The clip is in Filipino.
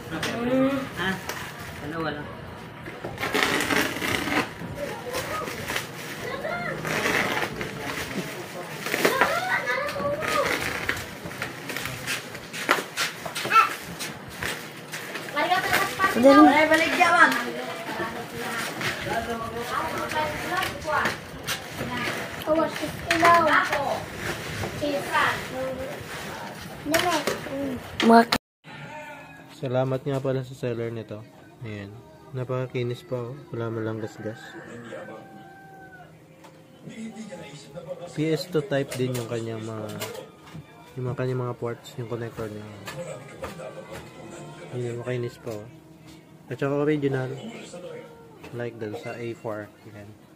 Ha? Dalawa lang. Balik jaman. Salamat nga pala sa seller nito. Ayan. Napakakinis pa, oh. Wala man lang gasgas. PS2 type din yung kanyang mga ports, yung connector niya. Ayan, makinis pa, oh. At saka original. Like dun sa A4. Ayan.